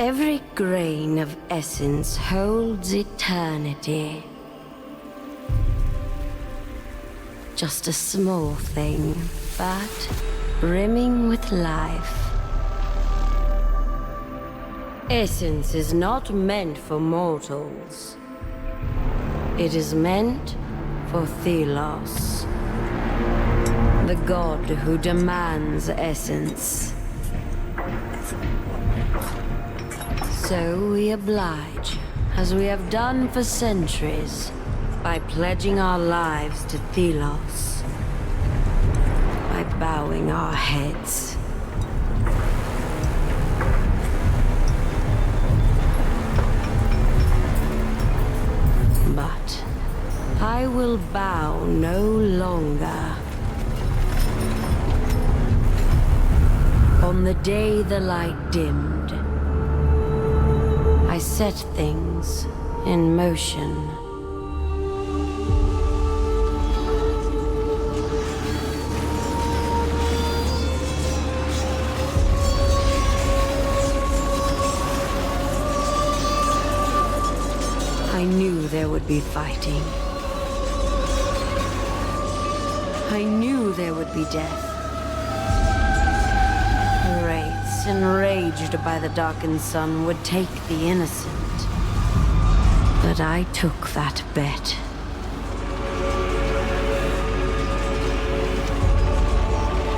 Every grain of essence holds eternity. Just a small thing, but brimming with life. Essence is not meant for mortals. It is meant for Thelos, the god who demands essence. So we oblige, as we have done for centuries, by pledging our lives to Thelos, by bowing our heads. But I will bow no longer. On the day the light dimmed, I set things in motion. I knew there would be fighting. I knew there would be death. Wraiths, enraged by the darkened sun, would take the innocent. But I took that bet.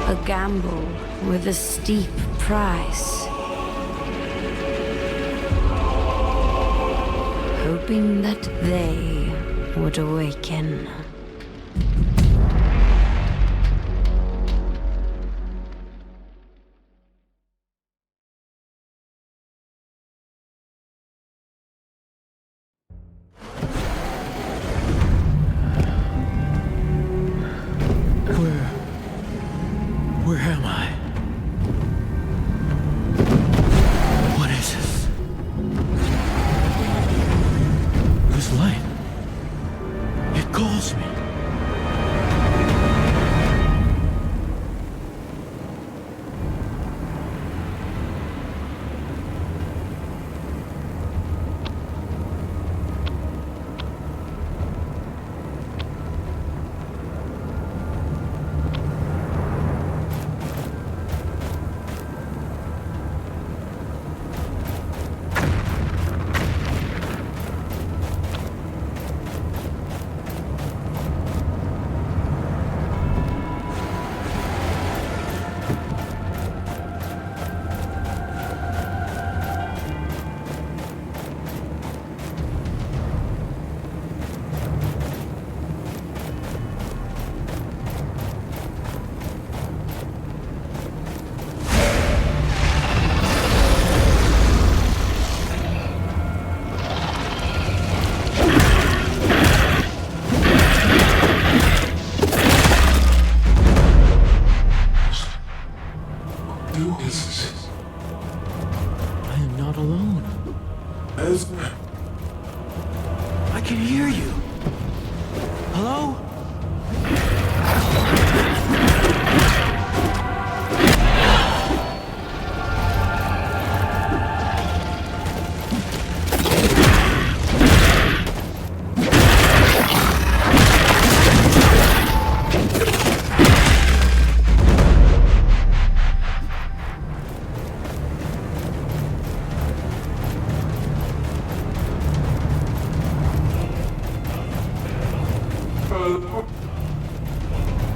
A gamble with a steep price. Hoping that they would awaken. Where am I? What is this? This light. It calls me. I am not alone. I can hear you. Hello?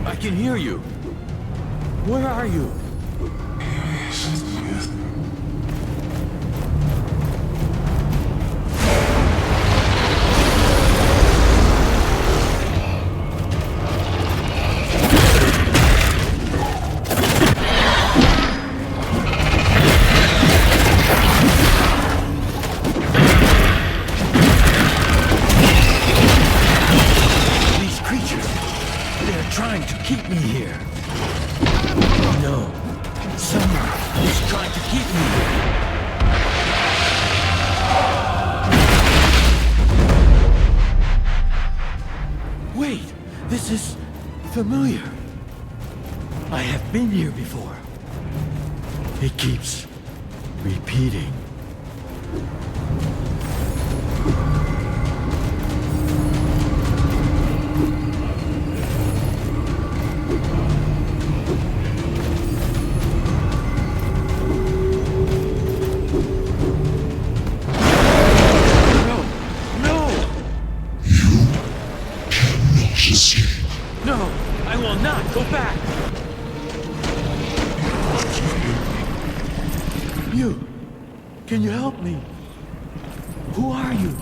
I can hear you. Where are you? Trying to keep me here. No, someone is trying to keep me here. Wait, this is familiar. I have been here before. It keeps repeating. No, I will not go back! You! Can you help me? Who are you?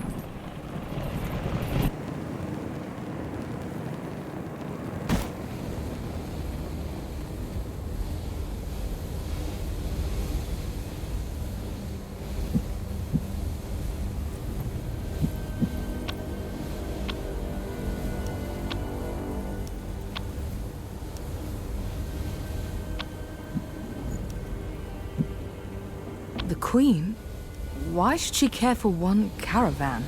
The Queen? Why should she care for one caravan?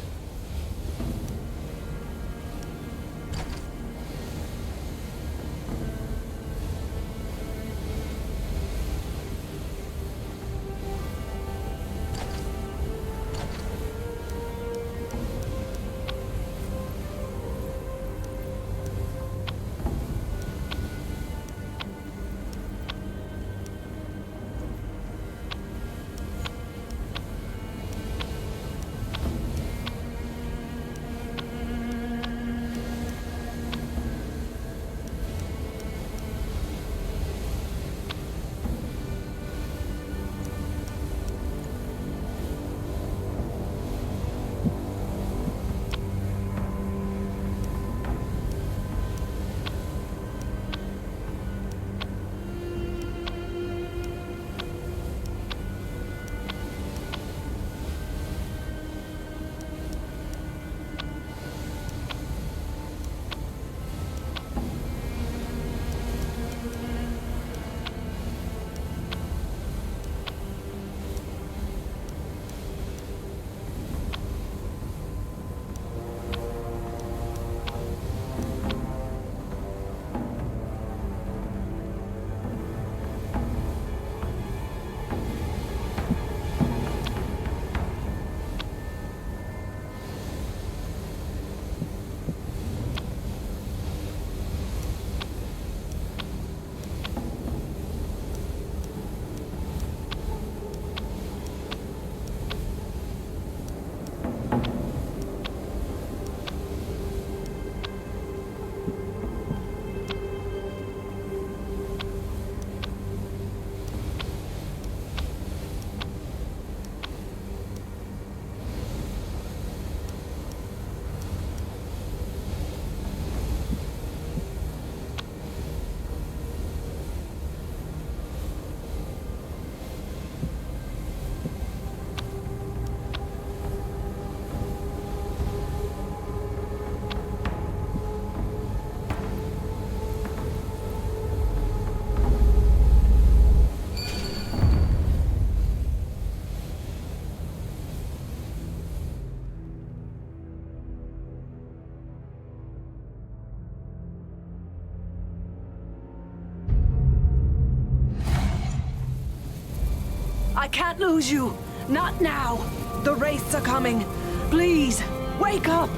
I can't lose you. Not now. The wraiths are coming. Please, wake up.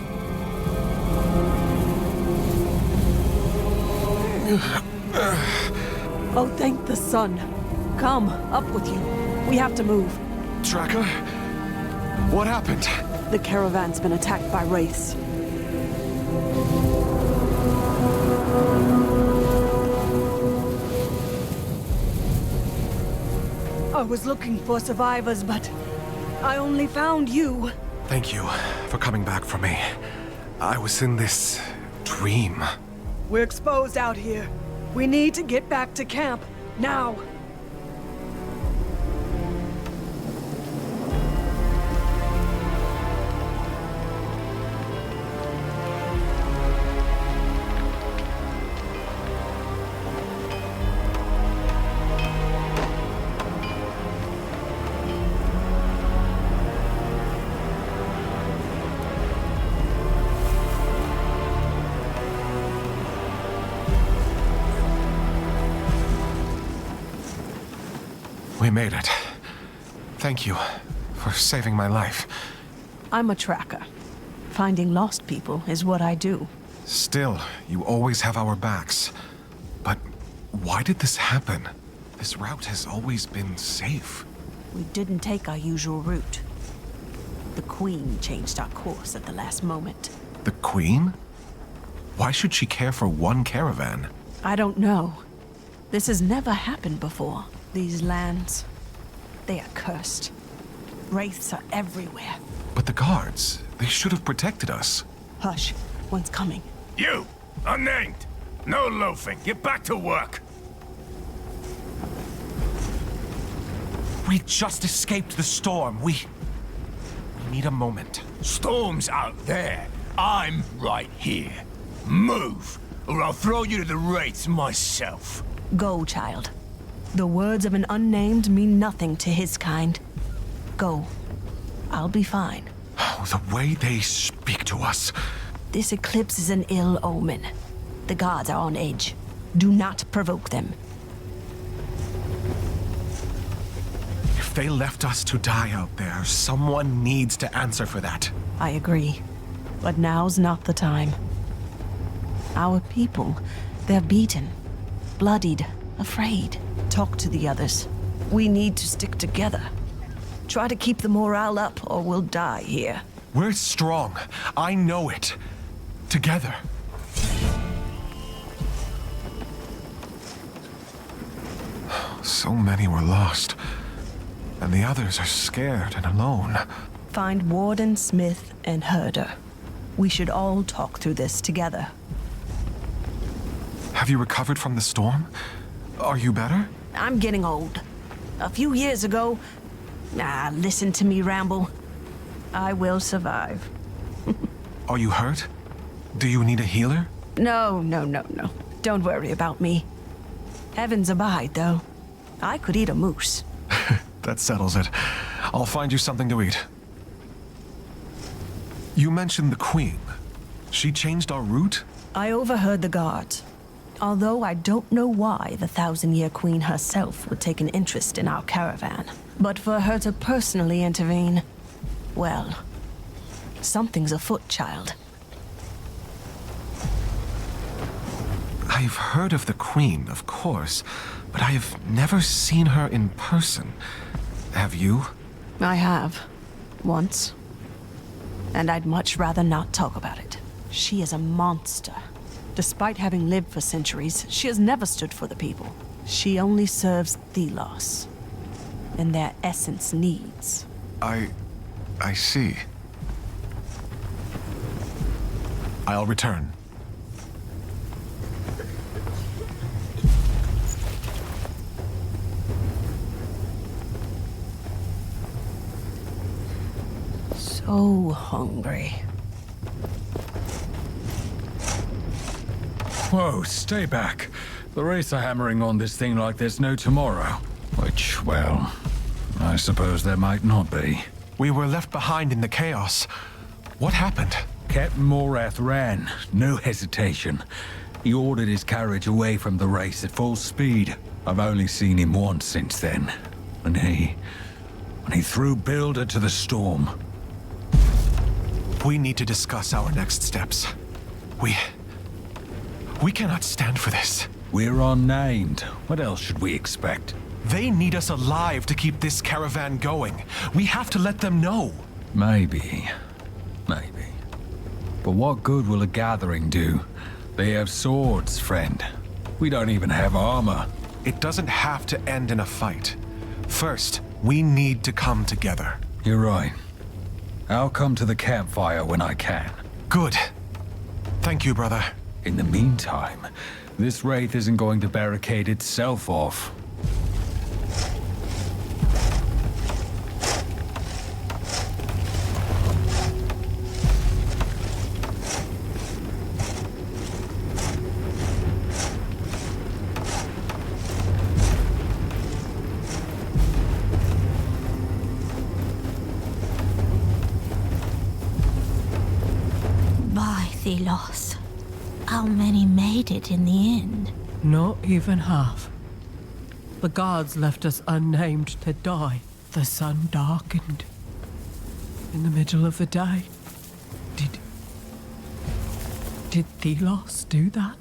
Oh, thank the sun. Come, up with you. We have to move. Tracker? What happened? The caravan's been attacked by wraiths. I was looking for survivors, but I only found you. Thank you for coming back for me. I was in this dream. We're exposed out here. We need to get back to camp, now. We made it. Thank you for saving my life. I'm a tracker. Finding lost people is what I do. Still, you always have our backs. But why did this happen? This route has always been safe. We didn't take our usual route. The Queen changed our course at the last moment. The Queen? Why should she care for one caravan? I don't know. This has never happened before. These lands, they are cursed. Wraiths are everywhere. But the guards, they should have protected us. Hush, one's coming. You! Unnamed! No loafing! Get back to work! We just escaped the storm. We need a moment. Storm's out there. I'm right here. Move, or I'll throw you to the wraiths myself. Go, child. The words of an unnamed mean nothing to his kind. Go. I'll be fine. Oh, the way they speak to us. This eclipse is an ill omen. The gods are on edge. Do not provoke them. If they left us to die out there, someone needs to answer for that. I agree. But now's not the time. Our people, they're beaten, bloodied, afraid. Talk to the others. We need to stick together. Try to keep the morale up, or we'll die here. We're strong. I know it. Together. So many were lost. And the others are scared and alone. Find Warden, Smith, and Herder. We should all talk through this together. Have you recovered from the storm? Are you better? I'm getting old. A few years ago... listen to me ramble. I will survive. Are you hurt? Do you need a healer? No. Don't worry about me. Heavens abide, though. I could eat a moose. That settles it. I'll find you something to eat. You mentioned the Queen. She changed our route? I overheard the guards. Although I don't know why the Thousand-Year Queen herself would take an interest in our caravan. But for her to personally intervene... well... something's afoot, child. I've heard of the Queen, of course, but I have never seen her in person. Have you? I have. Once. And I'd much rather not talk about it. She is a monster. Despite having lived for centuries, she has never stood for the people. She only serves Thelos and their essence needs. I see. I'll return. So hungry. Whoa, stay back. The Wraiths are hammering on this thing like there's no tomorrow. Which, well, I suppose there might not be. We were left behind in the chaos. What happened? Captain Morath ran, no hesitation. He ordered his carriage away from the race at full speed. I've only seen him once since then. And he threw Builder to the storm. We need to discuss our next steps. We cannot stand for this. We're unnamed. What else should we expect? They need us alive to keep this caravan going. We have to let them know. Maybe. But what good will a gathering do? They have swords, friend. We don't even have armor. It doesn't have to end in a fight. First, we need to come together. You're right. I'll come to the campfire when I can. Good. Thank you, brother. In the meantime, this wraith isn't going to barricade itself off. By Thelos. How many made it in the end? Not even half. The guards left us unnamed to die. The sun darkened. in the middle of the day. Did Thelos do that?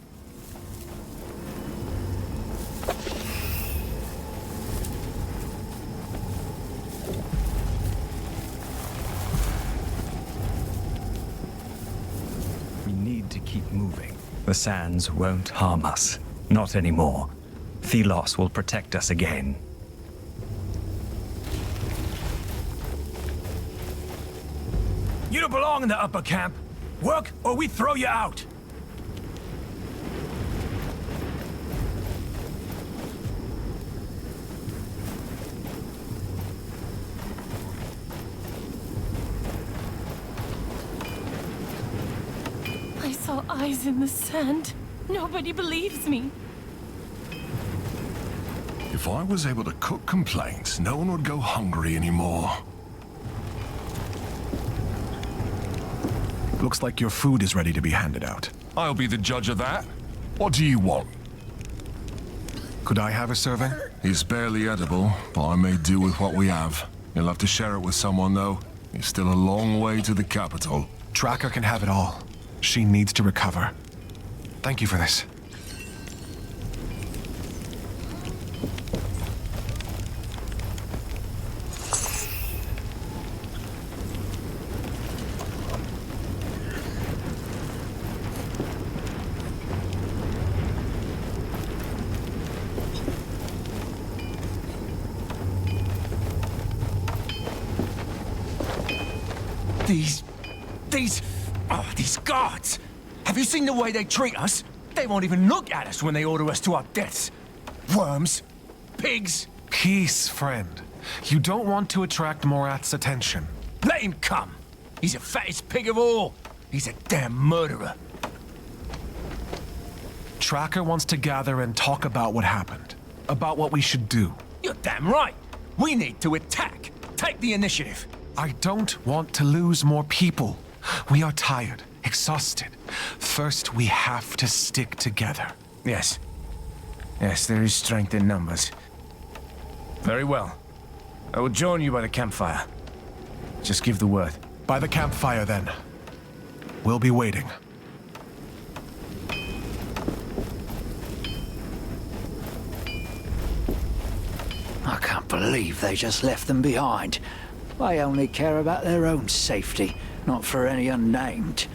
We need to keep moving. The sands won't harm us. Not anymore. Thelos will protect us again. You don't belong in the upper camp. Work or we throw you out. I saw eyes in the sand. Nobody believes me. If I was able to cook complaints, no one would go hungry anymore. Looks like your food is ready to be handed out. I'll be the judge of that. What do you want? Could I have a serving? It's barely edible, but I may do with what we have. You'll have to share it with someone, though. It's still a long way to the capital. Tracker can have it all. She needs to recover. Thank you for this. These guards! Have you seen the way they treat us? They won't even look at us when they order us to our deaths. Worms. Pigs. Peace, friend. You don't want to attract Morath's attention. Let him come. He's the fattest pig of all. He's a damn murderer. Tracker wants to gather and talk about what happened. About what we should do. You're damn right. We need to attack. Take the initiative. I don't want to lose more people. We are tired, exhausted. First, we have to stick together. Yes. Yes, there is strength in numbers. Very well. I will join you by the campfire. Just give the word. By the campfire, then. We'll be waiting. I can't believe they just left them behind. They only care about their own safety, not for any unnamed.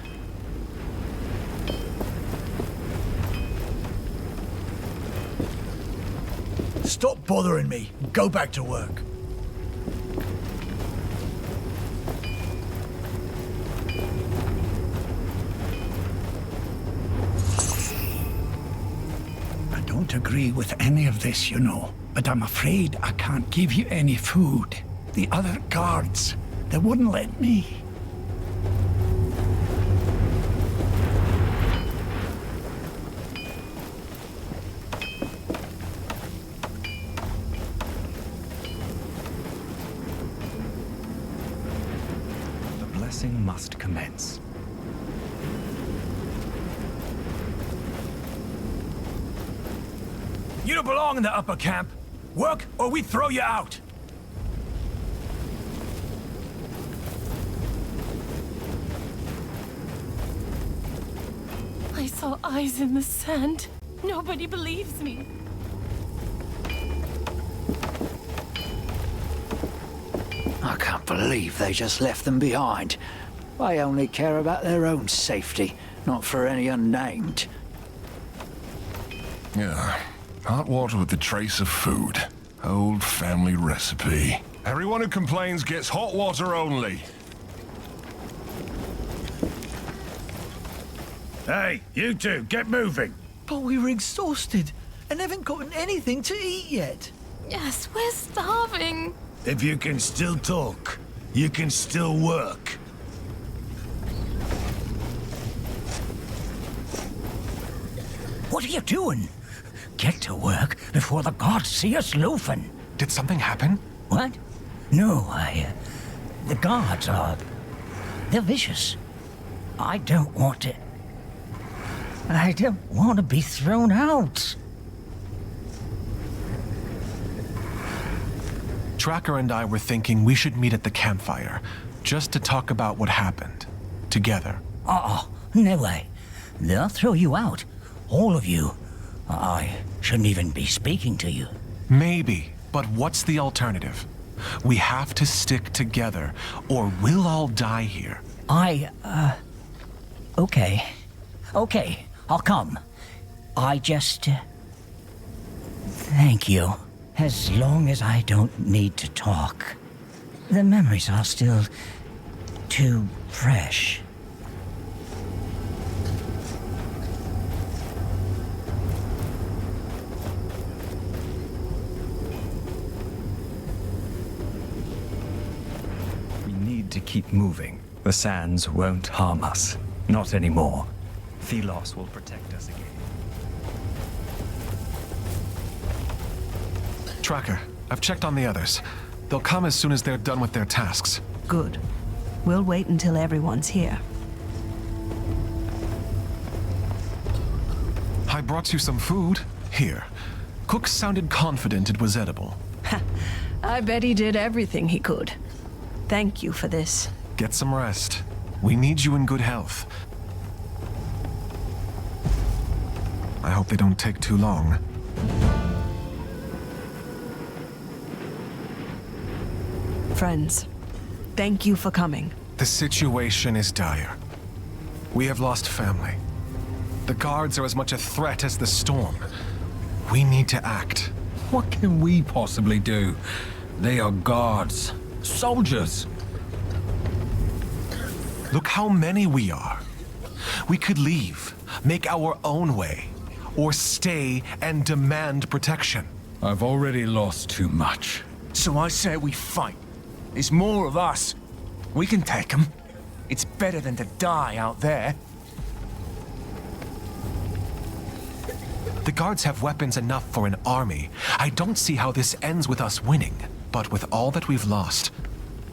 Stop bothering me. Go back to work. I don't agree with any of this, you know, but I'm afraid I can't give you any food. The other guards, they wouldn't let me. The blessing must commence. You don't belong in the upper camp. Work or we throw you out. I saw eyes in the sand. Nobody believes me. I can't believe they just left them behind. They only care about their own safety, not for any unnamed. Yeah. Hot water with a trace of food. Old family recipe. Everyone who complains gets hot water only. Hey, you two, get moving. But we were exhausted and haven't gotten anything to eat yet. Yes, we're starving. If you can still talk, you can still work. What are you doing? Get to work before the gods see us loafing. Did something happen? What? No, the guards are... they're vicious. I don't want to be thrown out. Tracker and I were thinking we should meet at the campfire. just to talk about what happened. Together. No way. They'll throw you out. All of you. I shouldn't even be speaking to you. Maybe, but what's the alternative? We have to stick together, or we'll all die here. Okay. Okay, I'll come. I just... Thank you. As long as I don't need to talk. The memories are still too fresh. We need to keep moving. The sands won't harm us. Not anymore. Thelos will protect us again. Tracker, I've checked on the others. They'll come as soon as they're done with their tasks. Good. We'll wait until everyone's here. I brought you some food. Here. Cook sounded confident it was edible. I bet he did everything he could. Thank you for this. Get some rest. We need you in good health. I hope they don't take too long. Friends, thank you for coming. The situation is dire. We have lost family. The guards are as much a threat as the storm. We need to act. What can we possibly do? They are guards. Soldiers. Look how many we are. We could leave, make our own way, or stay and demand protection. I've already lost too much. So I say we fight. There's more of us. We can take them. It's better than to die out there. The guards have weapons enough for an army. I don't see how this ends with us winning. But with all that we've lost,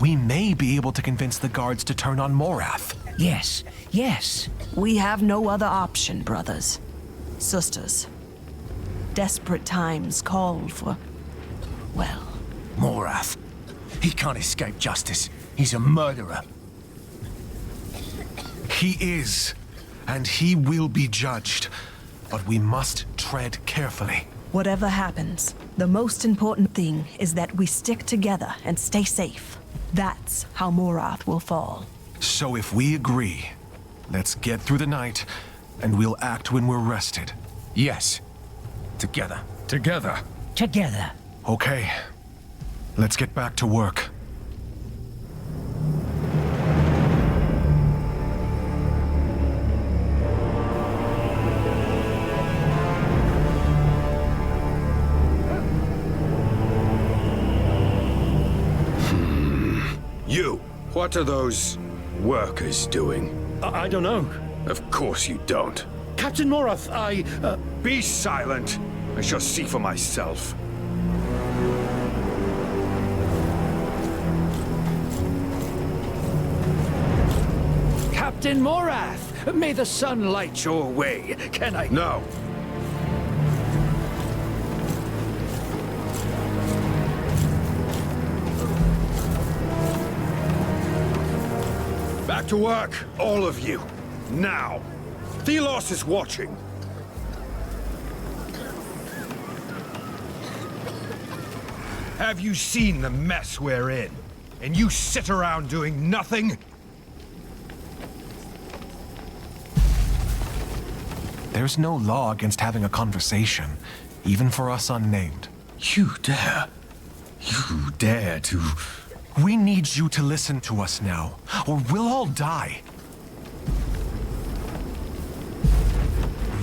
we may be able to convince the guards to turn on Morath. Yes, yes. We have no other option, brothers. Sisters. Desperate times call for... well... Morath. He can't escape justice. He's a murderer. He is, and he will be judged. But we must tread carefully. Whatever happens, the most important thing is that we stick together and stay safe. That's how Morath will fall. So if we agree, let's get through the night, and we'll act when we're rested. Yes. Together. Together. Together. Okay. Let's get back to work. You, what are those workers doing? I don't know. Of course you don't. Captain Morath, Be silent. I shall see for myself. Captain Morath, may the sun light your way. Can I... No. Back to work, all of you. Now. Thelos is watching. Have you seen the mess we're in? And you sit around doing nothing? There's no law against having a conversation, even for us unnamed. You dare to... We need you to listen to us now, or we'll all die.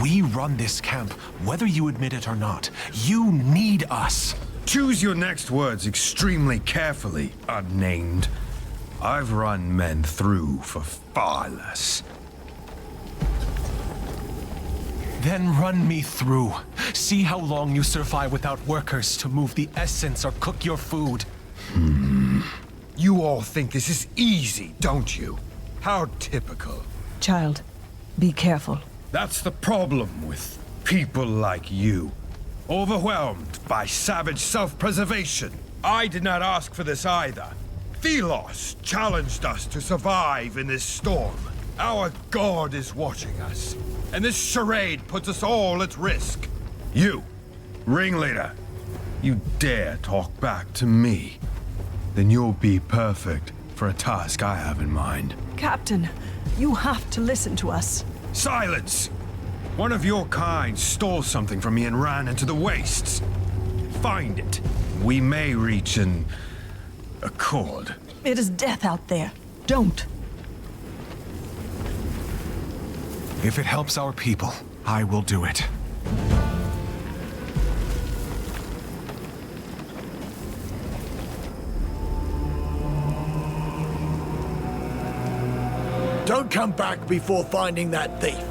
We run this camp, whether you admit it or not. You need us. Choose your next words extremely carefully, unnamed. I've run men through for far less. Then run me through. See how long you survive without workers to move the essence or cook your food. You all think this is easy, don't you? How typical. Child, be careful. That's the problem with people like you. Overwhelmed by savage self-preservation. I did not ask for this either. Thelos challenged us to survive in this storm. Our god is watching us, and this charade puts us all at risk. You, ringleader, you dare talk back to me, then you'll be perfect for a task I have in mind. Captain, you have to listen to us. Silence! One of your kind stole something from me and ran into the wastes. Find it. We may reach an accord. It is death out there. Don't. If it helps our people, I will do it. Don't come back before finding that thief.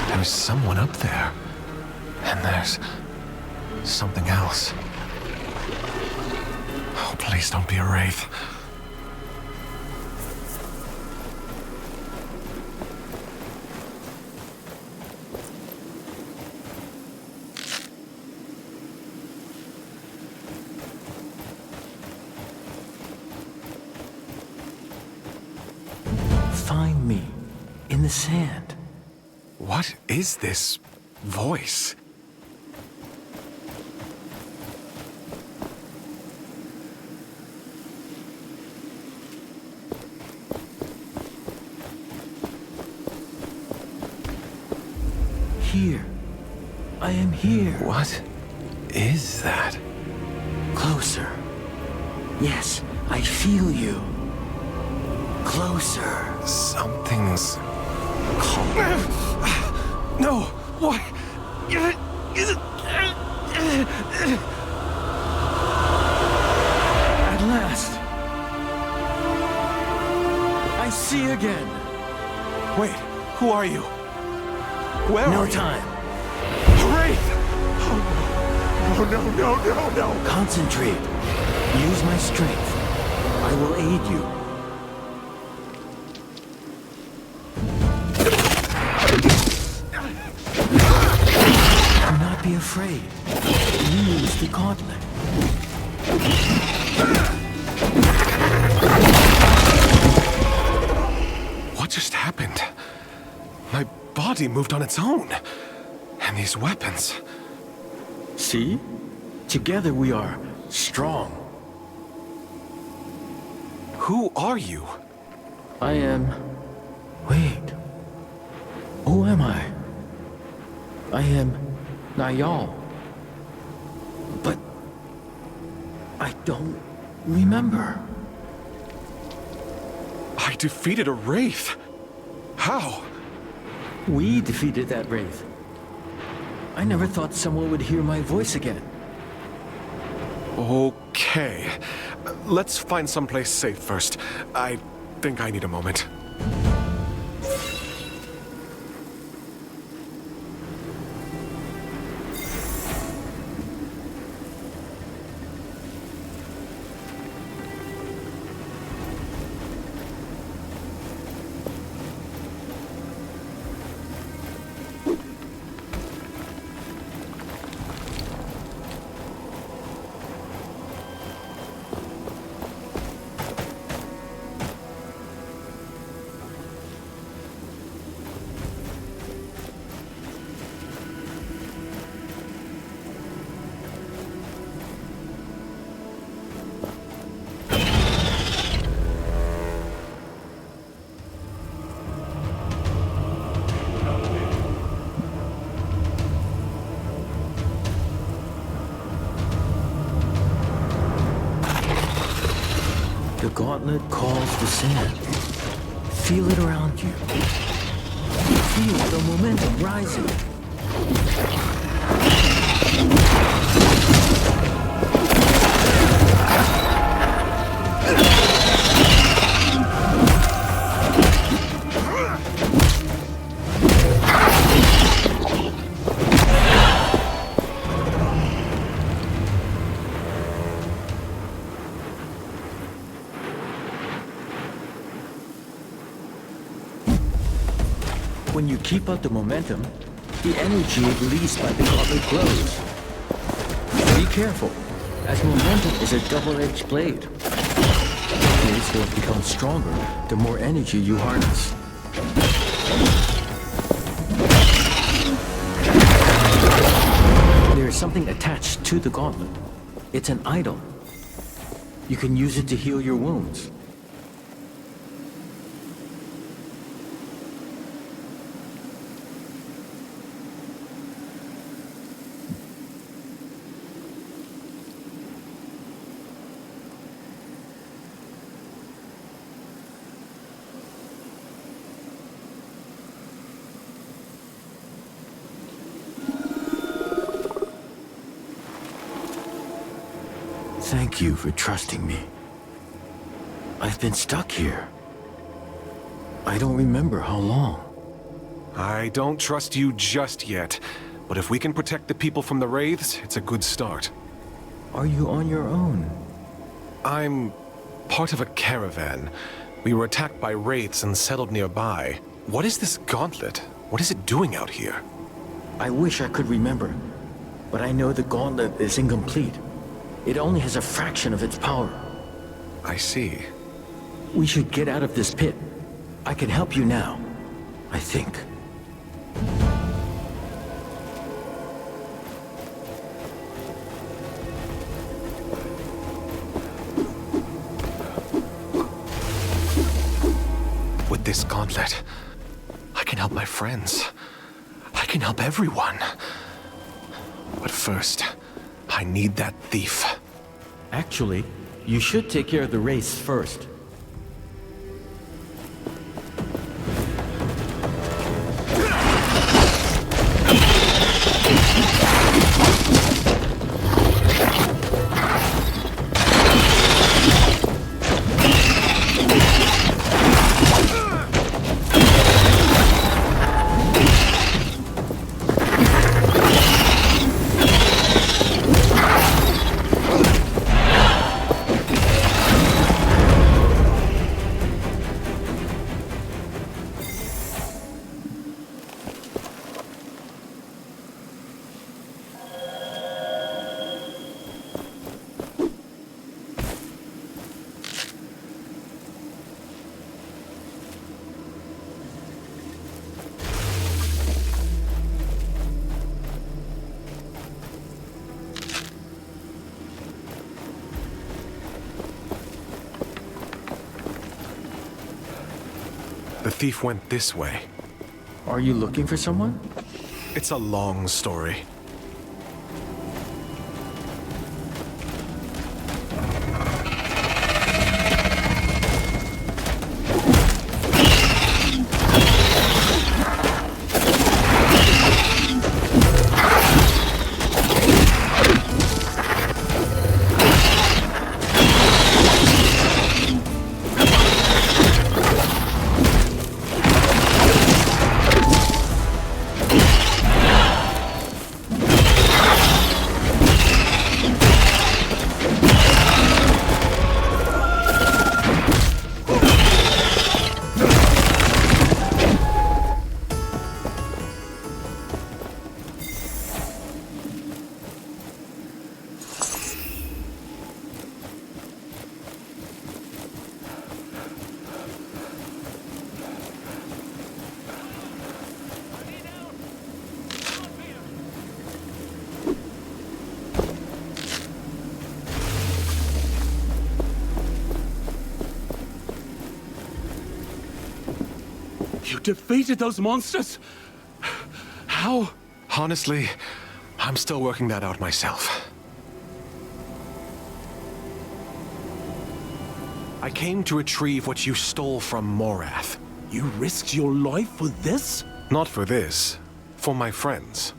There's someone up there. And there's something else. Oh, please don't be a wraith. Find me in the sand. What is this voice? Here. I am here. What is that? Closer. Yes, I feel you. Closer. Something's... No! What? At last. I see again. Wait, who are you? Where no are you? time. Wraith! Oh, no. Concentrate. Use my strength. I will aid you. Do not be afraid. Use the gauntlet. What just happened? My body moved on its own. And these weapons... See? Together we are strong. Who are you? I am... Wait. Who am I? I am Nayal. But... I don't remember. I defeated a wraith. How? We defeated that wraith. I never thought someone would hear my voice again. Okay. Let's find someplace safe first. I think I need a moment. The gauntlet calls the sand. Feel it around you. Feel the momentum rising. When you keep up the momentum, the energy released by the gauntlet grows. Be careful, as momentum is a double-edged blade. The blades will become stronger the more energy you harness. There is something attached to the gauntlet. It's an idol. You can use it to heal your wounds. Thank you for trusting me. I've been stuck here. I don't remember how long. I don't trust you just yet, but if we can protect the people from the Wraiths, it's a good start. Are you on your own? I'm part of a caravan. We were attacked by Wraiths and settled nearby. What is this gauntlet? What is it doing out here? I wish I could remember, but I know the gauntlet is incomplete. It only has a fraction of its power. I see. We should get out of this pit. I can help you now, I think. With this gauntlet, I can help my friends. I can help everyone. But first, I need that thief. Actually, you should take care of the Wraiths first. The thief went this way. Are you looking for someone? It's a long story. You defeated those monsters? How? Honestly, I'm still working that out myself. I came to retrieve what you stole from Morath. You risked your life for this? Not for this. For my friends.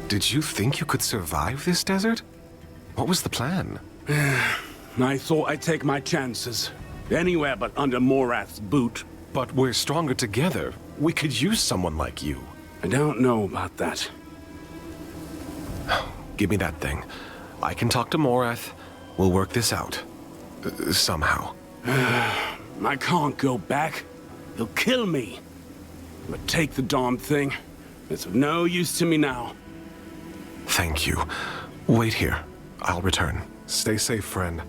Did you think you could survive this desert? What was the plan? I thought I'd take my chances. Anywhere but under Morath's boot. But we're stronger together. We could use someone like you. I don't know about that. Give me that thing. I can talk to Morath. We'll work this out. Somehow. I can't go back. He'll kill me. But take the darn thing. It's of no use to me now. Thank you. Wait here. I'll return. Stay safe, friend.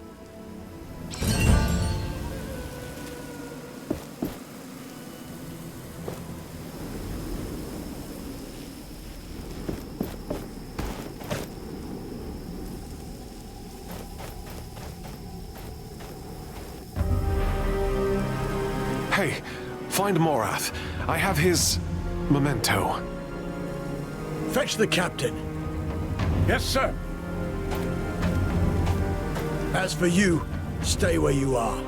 Hey, find Morath. I have his memento. Fetch the captain. Yes, sir. As for you, stay where you are.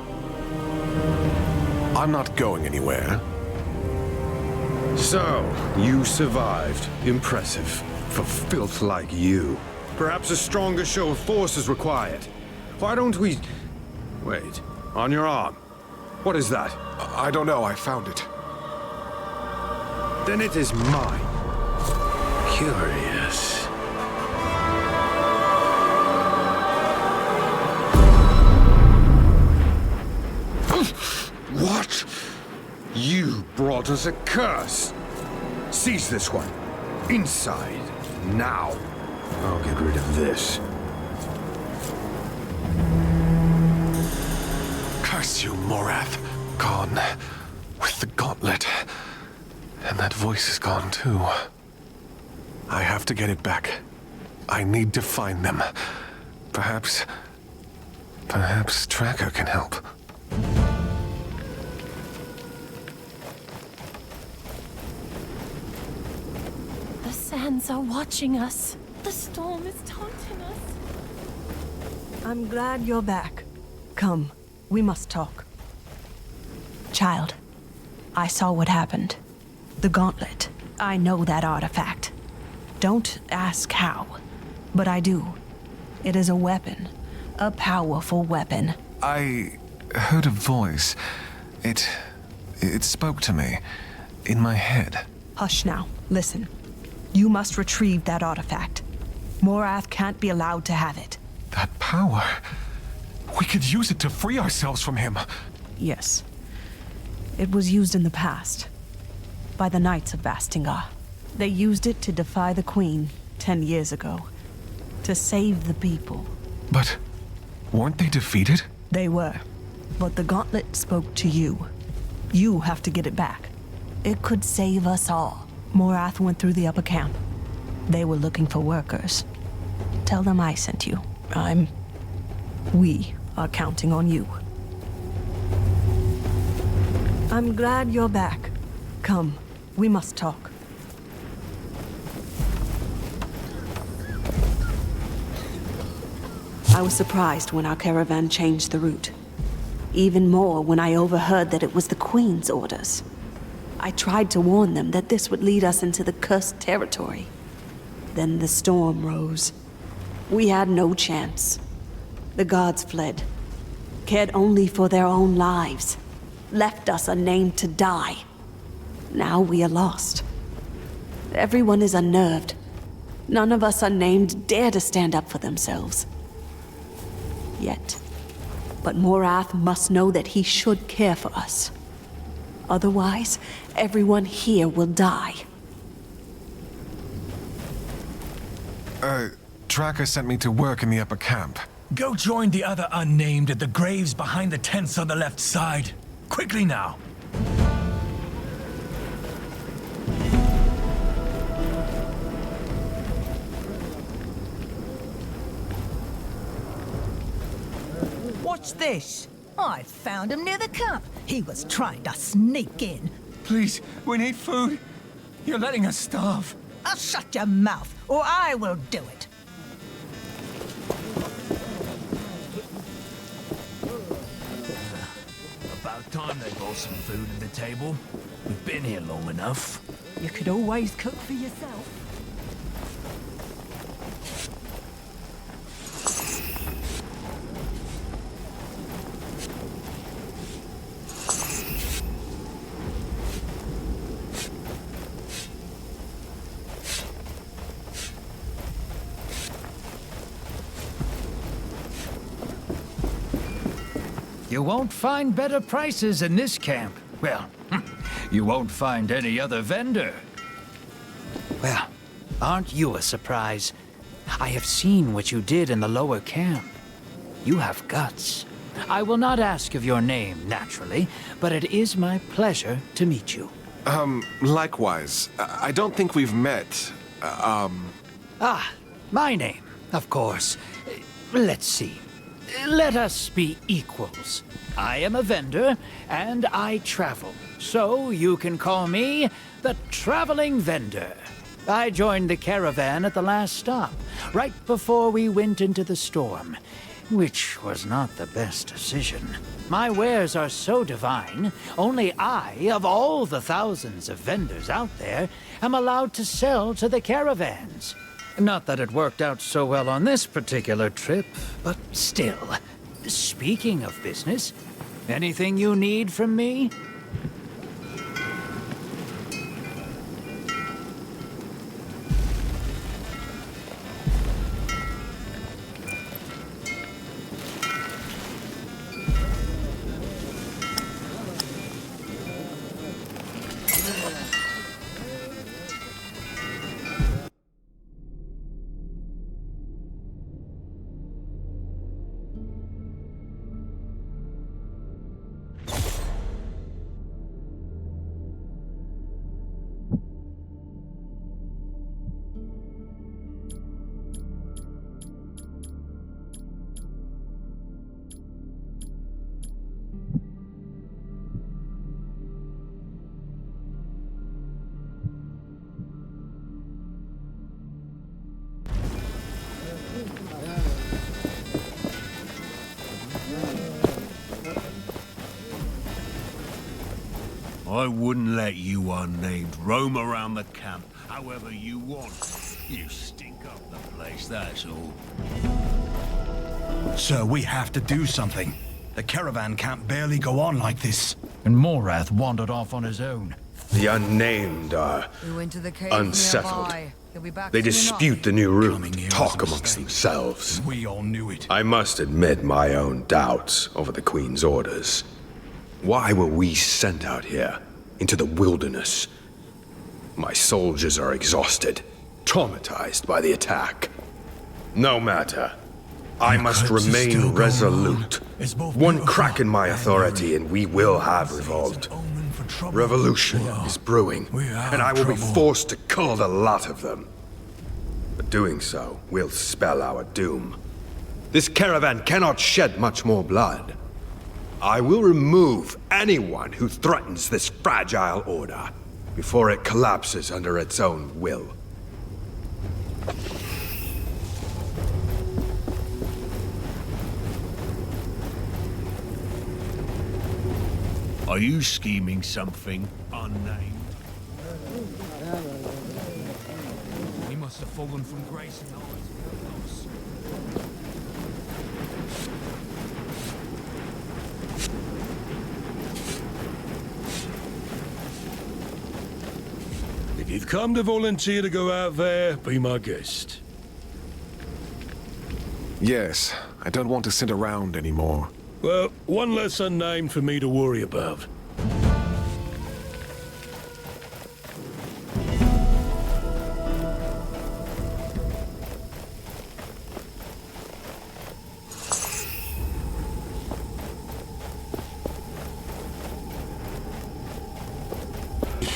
I'm not going anywhere. So, you survived. Impressive. For filth like you. Perhaps a stronger show of force is required. Why don't we... Wait. On your arm. What is that? I don't know. I found it. Then it is mine. Curious. What? You brought us a curse. Seize this one. Inside. Now. I'll get rid of this. Curse you, Morath. Gone. With the gauntlet. And that voice is gone, too. I have to get it back. I need to find them. Perhaps Tracker can help. The sands are watching us. The storm is taunting us. I'm glad you're back. Come, we must talk. Child, I saw what happened. The gauntlet. I know that artifact. Don't ask how, but I do. It is a weapon. A powerful weapon. I heard a voice. It spoke to me. In my head. Hush now. Listen. You must retrieve that artifact. Morath can't be allowed to have it. That power. We could use it to free ourselves from him. Yes. It was used in the past. By the Knights of Vastingar. They used it to defy the Queen 10 years ago. To save the people. But weren't they defeated? They were. But the gauntlet spoke to you. You have to get it back. It could save us all. Morath went through the upper camp. They were looking for workers. Tell them I sent you. We are counting on you. I'm glad you're back. Come, we must talk. I was surprised when our caravan changed the route. Even more when I overheard that it was the Queen's orders. I tried to warn them that this would lead us into the cursed territory. Then the storm rose. We had no chance. The gods fled, cared only for their own lives, left us unnamed to die. Now we are lost. Everyone is unnerved. None of us unnamed dare to stand up for themselves. Yet. But Morath must know that he should care for us. Otherwise, everyone here will die. Tracker sent me to work in the upper camp. Go join the other unnamed at the graves behind the tents on the left side. Quickly now. What's this? I found him near the camp. He was trying to sneak in. Please, we need food. You're letting us starve. I'll shut your mouth, or I will do it. time they brought some food to the table. We've been here long enough. You could always cook for yourself. You won't find better prices in this camp. Well, you won't find any other vendor. Well, aren't you a surprise? I have seen what you did in the lower camp. You have guts. I will not ask of your name, naturally, but it is my pleasure to meet you. Likewise. I don't think we've met. Ah, my name, of course. Let's see. Let us be equals. I am a vendor, and I travel. So you can call me the Traveling Vendor. I joined the caravan at the last stop, right before we went into the storm, which was not the best decision. My wares are so divine, only I, of all the thousands of vendors out there, am allowed to sell to the caravans. Not that it worked out so well on this particular trip, but still. Speaking of business, anything you need from me? I wouldn't let you unnamed roam around the camp however you want. You stink up the place, that's all. Sir, we have to do something. The caravan can't barely go on like this. And Morath wandered off on his own. The unnamed are We went to the cave unsettled. nearby. He'll be back They soon dispute the new room, talk amongst themselves. We all knew it. I must admit my own doubts over the Queen's orders. Why were we sent out here, into the wilderness? My soldiers are exhausted, traumatized by the attack. No matter. I must remain resolute. One crack in my authority and we will have revolt. Revolution is brewing, and I will be forced to cull the lot of them. But doing so will spell our doom. This caravan cannot shed much more blood. I will remove anyone who threatens this fragile order before it collapses under its own will. Are you scheming something unnamed? He must have fallen from grace in the eyes of the gods. If you've come to volunteer to go out there, be my guest. Yes, I don't want to sit around anymore. Well, one less unnamed for me to worry about.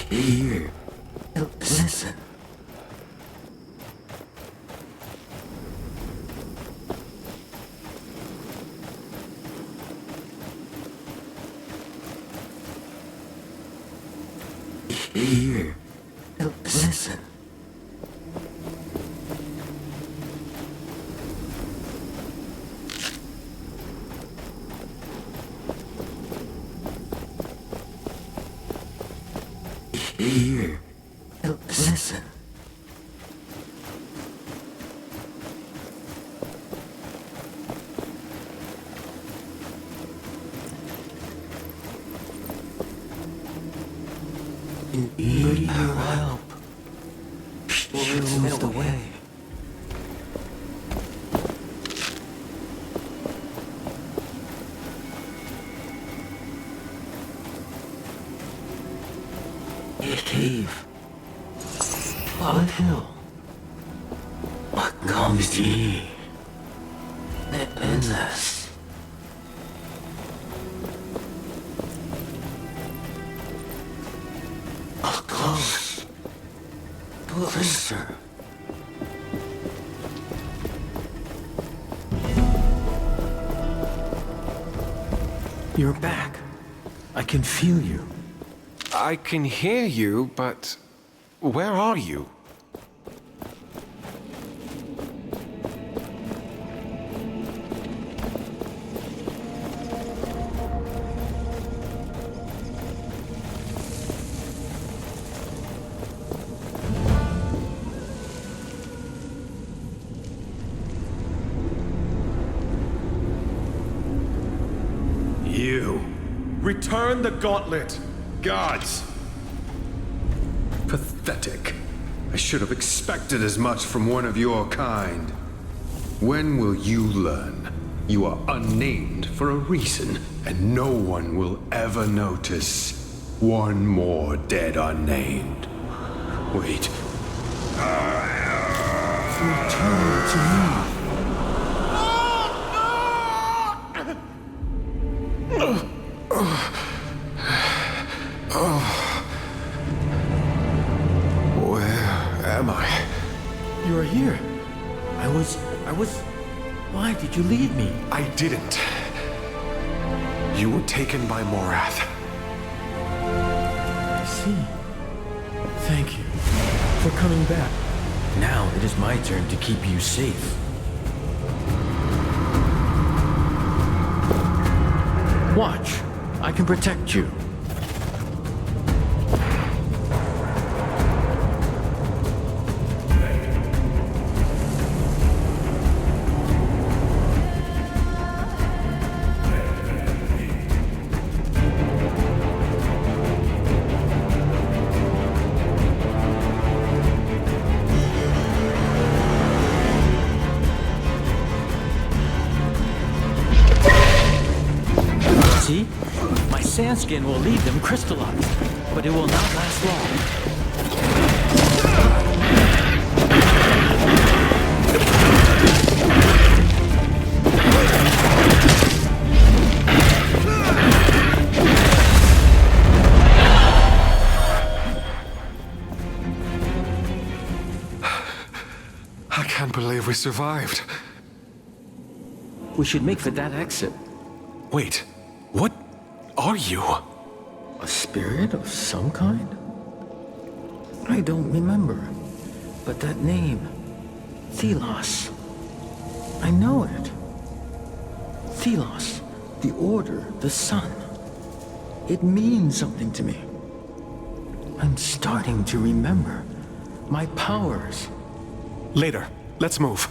Here. Listen. Here. Listen. Here. Listen. Need your help. Show the way. A cave. On a hill. What comes to me? Endless. Close. Closer. You're back. I can feel you. I can hear you, but where are you? You. Return the gauntlet. Gods. Pathetic. I should have expected as much from one of your kind. When will you learn? You are unnamed for a reason, and no one will ever notice. One more dead unnamed. Wait. Return to me. Where am I? You are here. I was... Why did you leave me? I didn't. You were taken by Morath. I see. Thank you for coming back. Now it is my turn to keep you safe. Watch. I can protect you. See? My sandskin will leave them crystallized, but it will not last long. I can't believe we survived. We should make for that exit. Wait, what are you? A spirit of some kind? I don't remember. But that name, Thelos. I know it. Thelos, the Order, the Sun. It means something to me. I'm starting to remember my powers. Later. Let's move.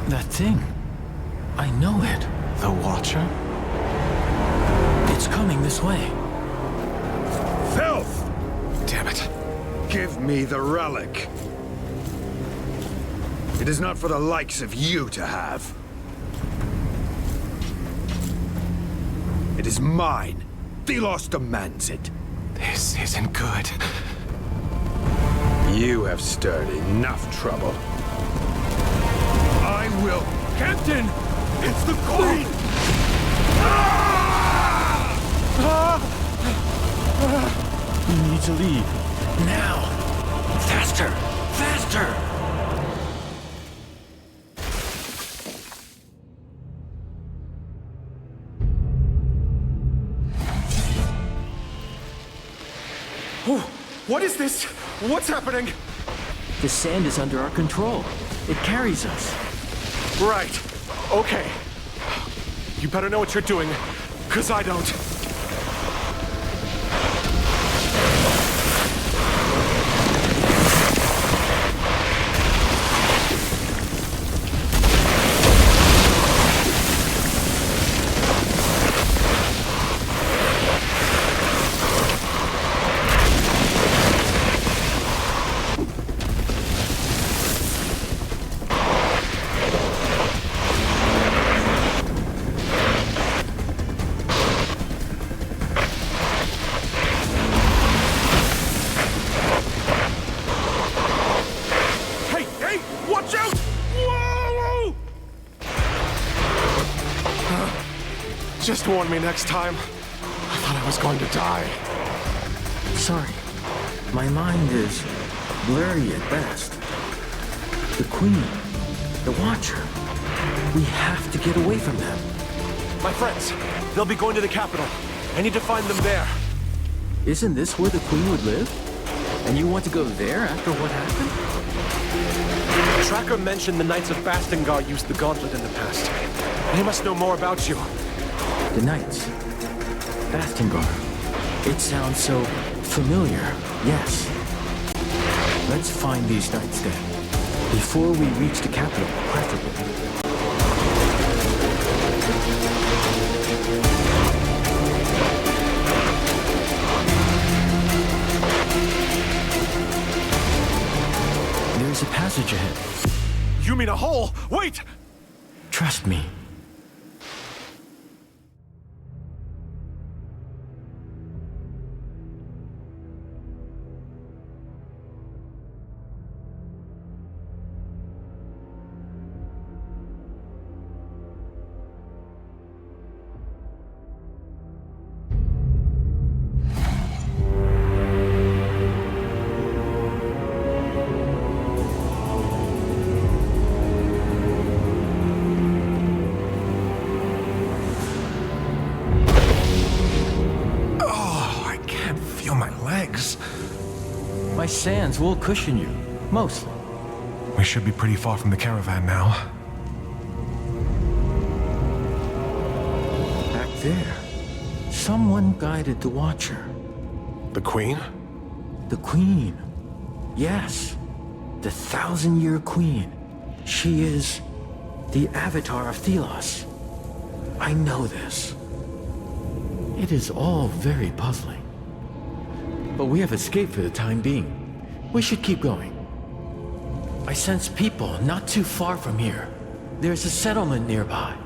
That thing. I know it. The Watcher? It's coming this way. Filth! Damn it. Give me the relic. It is not for the likes of you to have. It is mine. Thelos demands it. This isn't good. You have stirred enough trouble. I will. Captain! It's the Queen! We need to leave. Now! Faster! Faster! Oh, what is this? What's happening? The sand is under our control. It carries us. Right. Okay. You better know what you're doing, 'cause I don't. Just warn me next time. I thought I was going to die. Sorry. My mind is blurry at best. The Queen, the Watcher. We have to get away from them. My friends, they'll be going to the capital. I need to find them there. Isn't this where the Queen would live? And you want to go there after what happened? Tracker mentioned the Knights of Bastingar used the gauntlet in the past. They must know more about you. The Knights. Bastingar. It sounds so familiar, yes. Let's find these Knights then. Before we reach the capital, preferably. There's a passage ahead. You mean a hole? Wait! Trust me. My sands will cushion you, mostly. We should be pretty far from the caravan now. Back there, someone guided the Watcher. The Queen? The Queen. Yes. The 1,000-year Queen. She is the avatar of Thelos. I know this. It is all very puzzling. But we have escaped for the time being. We should keep going. I sense people not too far from here. There's a settlement nearby.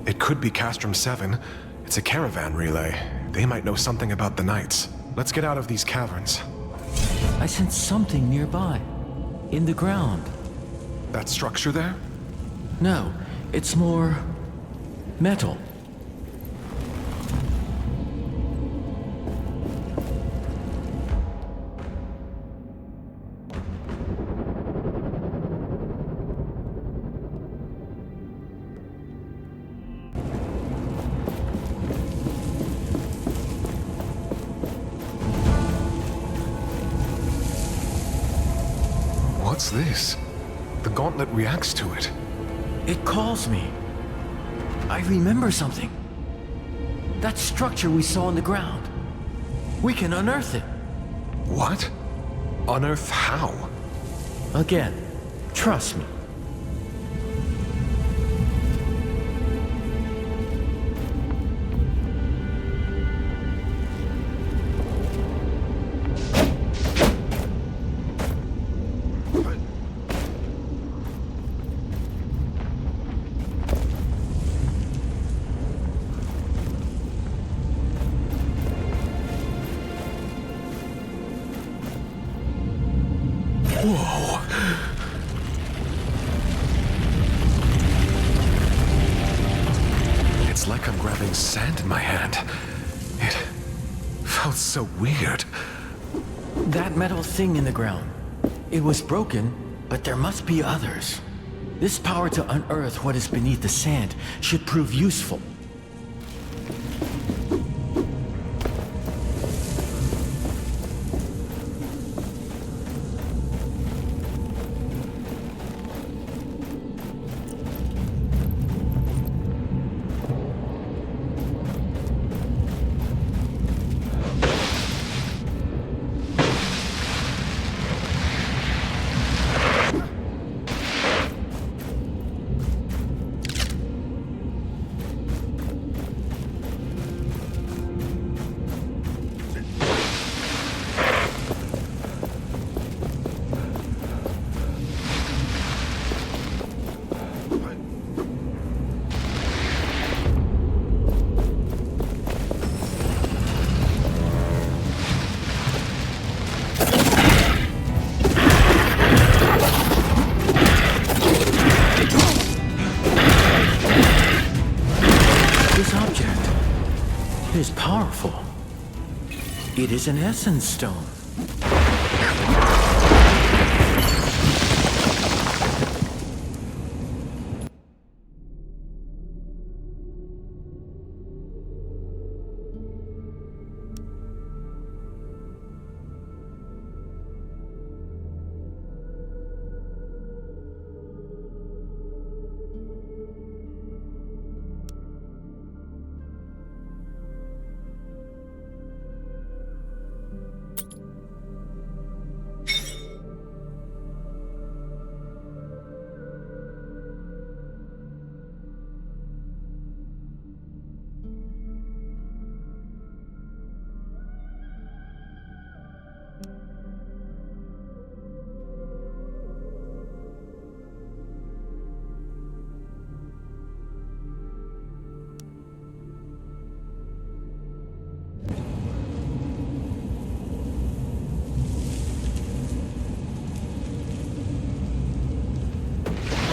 It could be Castrum 7. It's a caravan relay. They might know something about the Knights. Let's get out of these caverns. I sense something nearby. In the ground. That structure there? No, it's more metal. What's this? The gauntlet reacts to it. It calls me. I remember something. That structure we saw on the ground. We can unearth it. What? Unearth how? Again, trust me. time grabbing sand in my hand. It felt so weird. That metal thing in the ground. It was broken, but there must be others. This power to unearth what is beneath the sand should prove useful. It is an essence stone.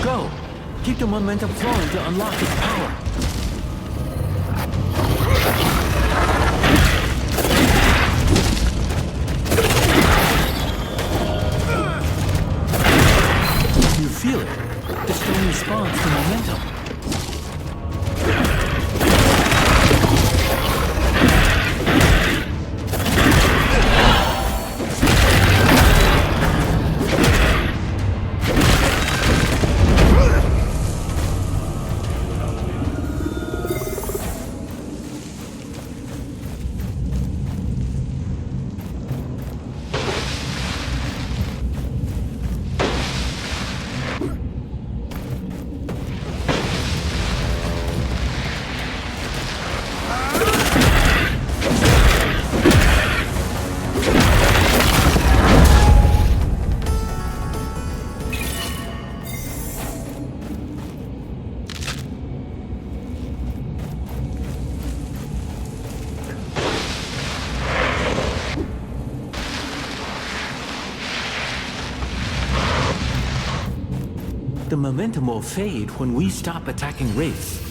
Go! Keep the momentum flowing to unlock its power. You feel it. The stone responds to momentum. The momentum will fade when we stop attacking wraiths.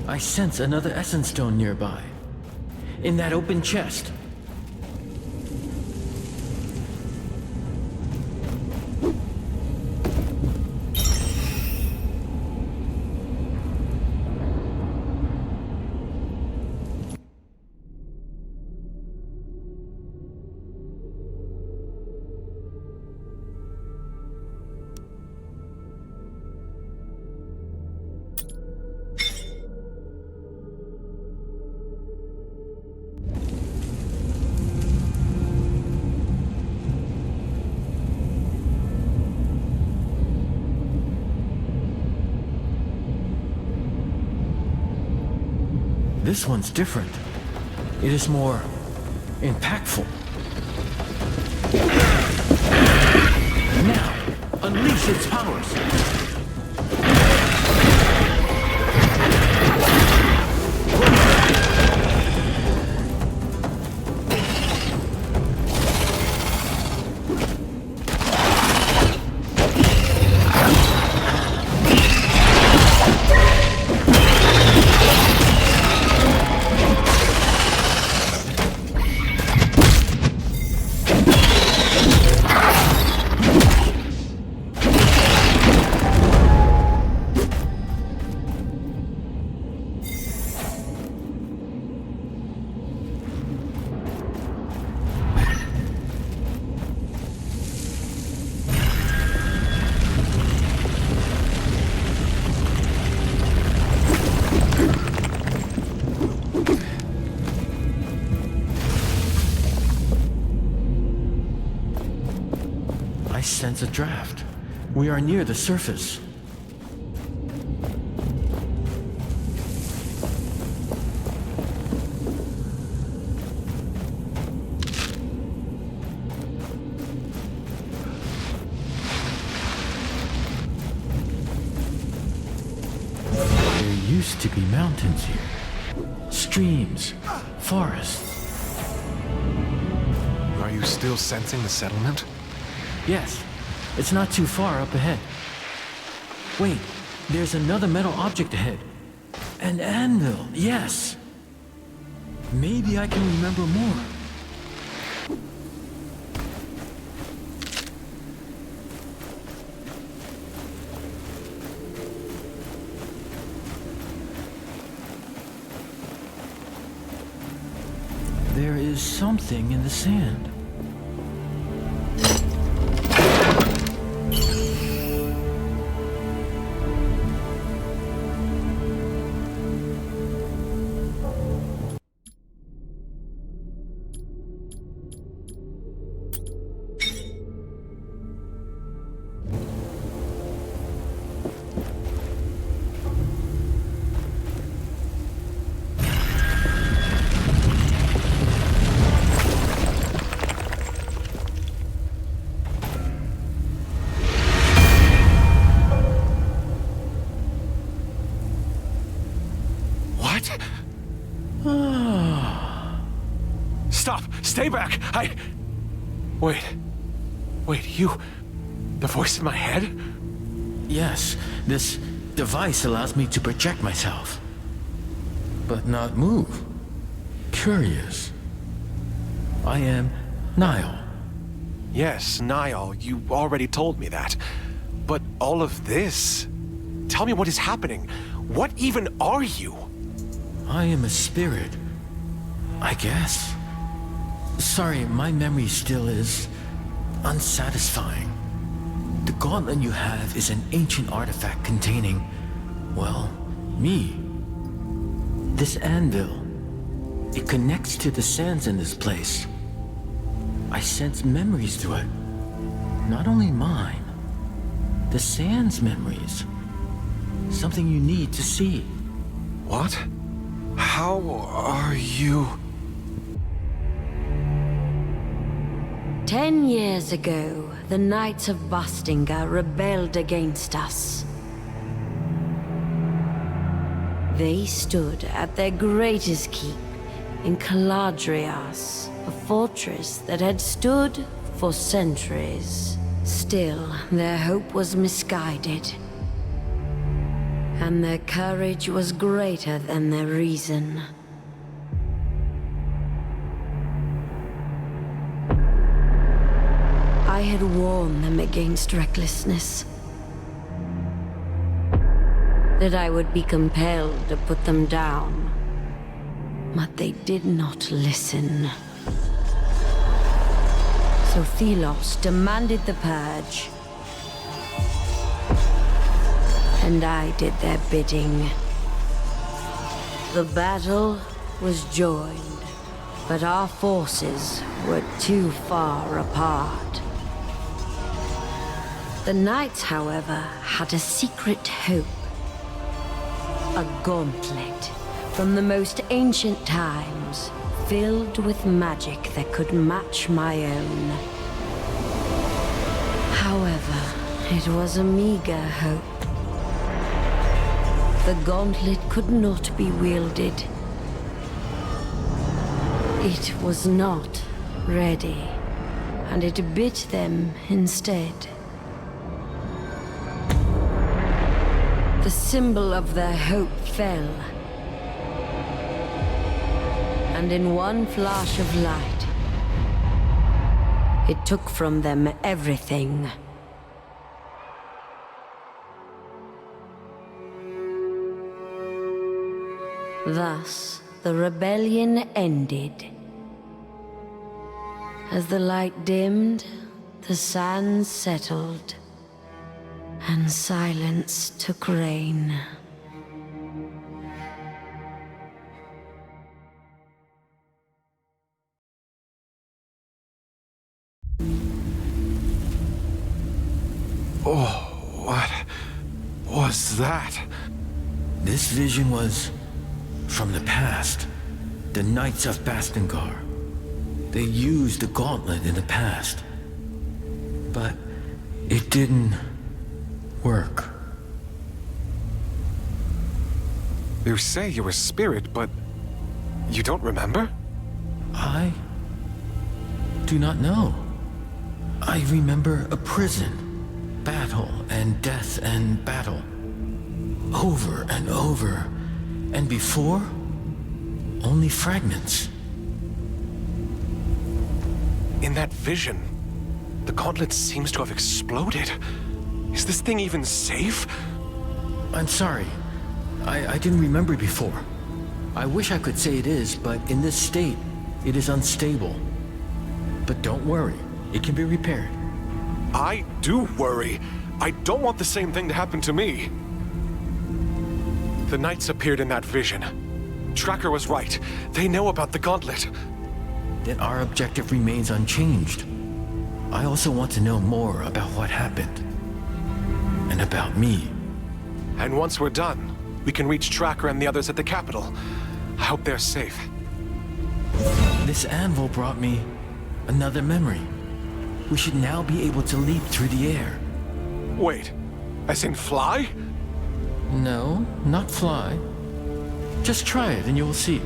I sense another essence stone nearby. In that open chest. This one's different. It is more impactful. Now, unleash its powers. I sense a draft. We are near the surface. There used to be mountains here. Streams, forests. Are you still sensing the settlement? Yes, it's not too far up ahead. Wait, there's another metal object ahead. An anvil, yes. Maybe I can remember more. There is something in the sand. Stop! Stay back! Wait, you... The voice in my head? Yes, this device allows me to project myself. But not move. Curious. I am Niall. Yes, Niall, you already told me that. But all of this... Tell me what is happening. What even are you? I am a spirit. I guess. Sorry, my memory still is unsatisfying. The gauntlet you have is an ancient artifact containing, well, me. This anvil, it connects to the sands in this place. I sense memories through it. Not only mine, the sands' memories. Something you need to see. What? How are you... 10 years ago, the Knights of Bastinga rebelled against us. They stood at their greatest keep in Caladrias, a fortress that had stood for centuries. Still, their hope was misguided. and their courage was greater than their reason. I had warned them against recklessness. That I would be compelled to put them down. But they did not listen. So Thelos demanded the purge. And I did their bidding. The battle was joined, but our forces were too far apart. The knights, however, had a secret hope. A gauntlet from the most ancient times, filled with magic that could match my own. However, it was a meager hope. The gauntlet could not be wielded. It was not ready, and it bit them instead. The symbol of their hope fell. And in one flash of light, it took from them everything. Thus, the rebellion ended. As the light dimmed, the sands settled, and silence took reign. Oh, what was that? This vision was from the past. The Knights of Bastengar. They used the gauntlet in the past. But it didn't work. You say you're a spirit, but you don't remember? I do not know. I remember a prison, battle and death and battle. Over and over. And before, only fragments. In that vision, the gauntlet seems to have exploded. Is this thing even safe? I'm sorry. I didn't remember before. I wish I could say it is, but in this state, it is unstable. But don't worry, it can be repaired. I do worry. I don't want the same thing to happen to me. The Knights appeared in that vision. Tracker was right. They know about the gauntlet. Then our objective remains unchanged. I also want to know more about what happened. And about me. And once we're done, we can reach Tracker and the others at the capital. I hope they're safe. This anvil brought me another memory. We should now be able to leap through the air. Wait, as in fly? No, not fly. Just try it and you will see.